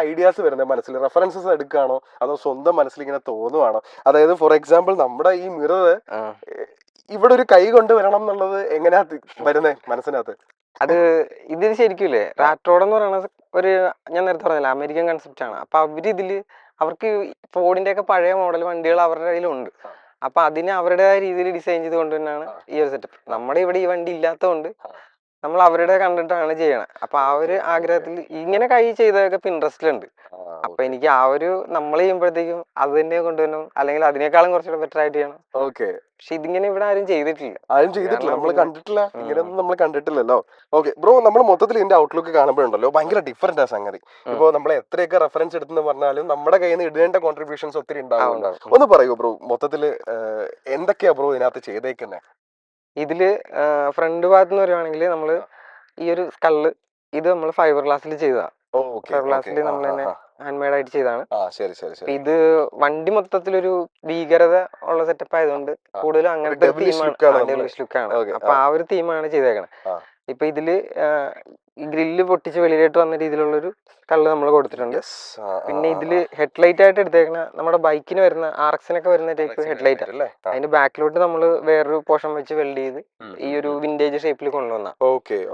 Ideas വരുന്നത് മനസ്സിൽ? References എടുക്കുകയാണോ അതോ സ്വന്തം മനസ്സിൽ ഇങ്ങനെ തോന്നുവാണോ? അതായത് ഫോർ എക്സാമ്പിൾ നമ്മുടെ ഈ മിറർ ഇവിടെ ഒരു കൈ കൊണ്ട് വരണം എന്നുള്ളത് എങ്ങനെയാ വരുന്നേ മനസ്സിനകത്ത്? അത് ഇതിൽ ശരിക്കില്ലേ റാറ്റോഡ് എന്ന് പറയുന്നത് ഒരു ഞാൻ നേരത്തെ പറഞ്ഞില്ല അമേരിക്കൻ കൺസെപ്റ്റ് ആണ്. അപ്പൊ അവർക്ക് ഫോർഡിന്റെ ഒക്കെ പഴയ മോഡൽ വണ്ടികൾ അവരുടെ കയ്യിലുണ്ട്. അപ്പൊ അതിനെ അവരുടേതായ രീതിയിൽ ഡിസൈൻ ചെയ്തുകൊണ്ട് തന്നെയാണ് ഈ ഒരു സെറ്റപ്പ്. നമ്മുടെ ഇവിടെ ഈ വണ്ടി ഇല്ലാത്തതുകൊണ്ട് നമ്മൾ അവരുടെ കണ്ടിട്ടാണ് ചെയ്യണത്. അപ്പൊ ആ ഒരു ആഗ്രഹത്തിൽ ഇങ്ങനെ കൈ ചെയ്തതൊക്കെ പിൻട്രസ്റ്റിലുണ്ട്. അപ്പൊ എനിക്ക് ആ ഒരു നമ്മൾ ചെയ്യുമ്പോഴത്തേക്കും അത് തന്നെ കൊണ്ടുവരണം, അല്ലെങ്കിൽ അതിനേക്കാളും കുറച്ചുകൂടെ ബെറ്റർ ആയിട്ട് ചെയ്യണം. ഓക്കെ. പക്ഷെ ഇതിങ്ങനെ ഇവിടെ ആരും ചെയ്തിട്ടില്ല. നമ്മൾ കണ്ടിട്ടില്ല, ഇങ്ങനെയൊന്നും നമ്മൾ കണ്ടിട്ടില്ലല്ലോ. ഓക്കെ ബ്രോ, നമ്മൾ മൊത്തത്തിൽ ഇതിന്റെ ഔട്ട്ലുക്ക് കാണുമ്പോഴുണ്ടല്ലോ ഭയങ്കര ഡിഫറെന്റ് ആ സംഗതി. ഇപ്പൊ നമ്മൾ എത്രയൊക്കെ റെഫറൻസ് എടുത്തെന്ന് പറഞ്ഞാലും നമ്മുടെ കയ്യിൽ നിന്ന് ഇടേണ്ട കോൺട്രിബ്യൂഷൻസ് ഒത്തിരി ഉണ്ടാവും. ഒന്ന് പറയൂ ബ്രോ, മൊത്തത്തില് എന്തൊക്കെയാ ബ്രോ ഇതിനകത്ത് ചെയ്തേക്കുന്നത്? ഇതില് ഫ്രണ്ട് ഭാഗത്ത് നിന്ന് പറയുവാണെങ്കിൽ നമ്മള് ഈ ഒരു സ്കള്ള് ഇത് നമ്മൾ ഫൈബർ ഗ്ലാസ്സിൽ ചെയ്തതാണ്. ഫൈബർ ഗ്ലാസ്സിൽ നമ്മൾ തന്നെ ഹാൻഡ് മെയ്ഡ് ആയിട്ട് ചെയ്താണ്. ഇത് വണ്ടി മൊത്തത്തിലൊരു ഭീകരത ഉള്ള സെറ്റപ്പ് ആയതുകൊണ്ട് കൂടുതലും അങ്ങനത്തെ ലുക്കാണ്. അപ്പൊ ആ ഒരു തീമാണ് ചെയ്തേക്കണേ. ഇപ്പൊ ഇതില് ഗ്രില്ല് പൊട്ടിച്ച് വെളിയിലോട്ട് വന്ന രീതിയിലുള്ളൊരു കള്ള് നമ്മൾ കൊടുത്തിട്ടുണ്ട്. പിന്നെ ഇതില് ഹെഡ്ലൈറ്റ് ആയിട്ട് എടുത്തേക്കണ നമ്മുടെ ബൈക്കിന് വരുന്ന ആർഎക്സിനൊക്കെ വരുന്ന ടൈപ്പ് ഹെഡ്ലൈറ്റ്. അതിന്റെ ബാക്കിലോട്ട് നമ്മൾ വേറൊരു പോർഷൻ വെച്ച് വെൽഡ് ചെയ്ത് ഈ ഒരു വിന്റേജ് ഷേപ്പിൽ കൊണ്ടുവന്ന.